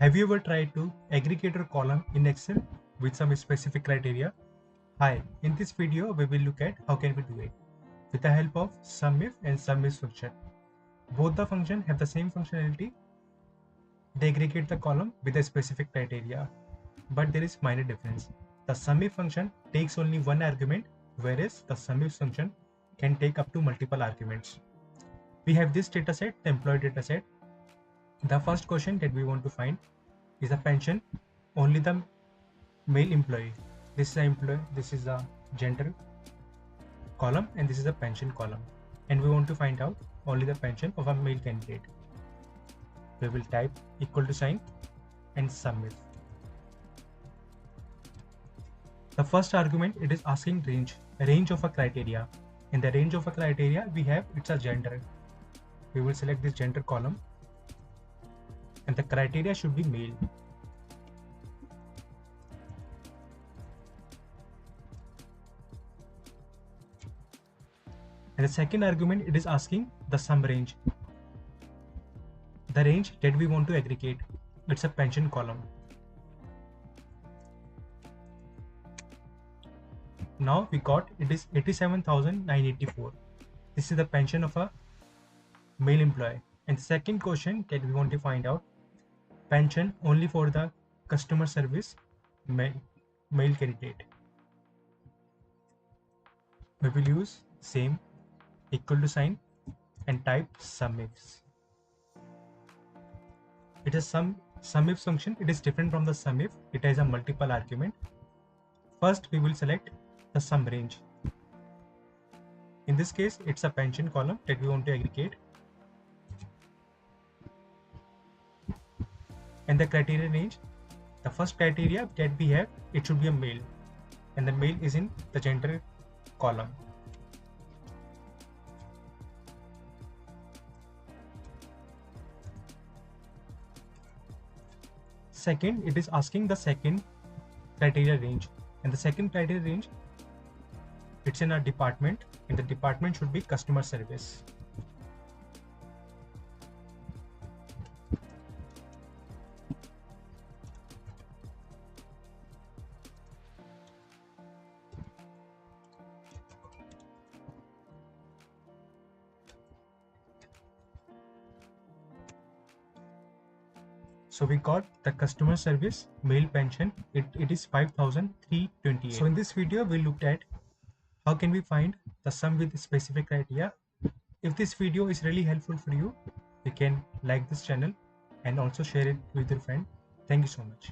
Have you ever tried to aggregate a column in Excel with some specific criteria? Hi, in this video we will look at how can we do it with the help of SUMIF and SUMIFS function. Both the functions have the same functionality. They aggregate the column with a specific criteria, but there is minor difference. The SUMIF function takes only one argument, whereas the SUMIFS function can take up to multiple arguments. We have this dataset, the employee dataset. The first question that we want to find is the pension, only the male employee. This is the employee, this is the gender column, and this is the pension column. And we want to find out only the pension of a male candidate. We will type equal to sign and SUMIF. The first argument, it is asking range of a criteria. In the range of a criteria, we have it's a gender. We will select this gender column, and the criteria should be male. And the second argument, it is asking the sum range. The range that we want to aggregate, it's a pension column. Now we got it is 87,984. This is the pension of a male employee. And the second question that we want to find out, pension only for the customer service male candidate. We will use same equal to sign and type SUMIFs. It is SUMIFs function. It is different from the SUMIF. It has a multiple argument. First, we will select the sum range. In this case, it's a pension column that we want to aggregate. And the criteria range, the first criteria that we have, it should be a male, and the male is in the gender column. Second, it is asking the second criteria range, and the second criteria range, it's in a department, and the department should be customer service. So we got the customer service male pension. It is 5,328. So in this video, we looked at how can we find the sum with specific criteria. If this video is really helpful for you, you can like this channel and also share it with your friend. Thank you so much.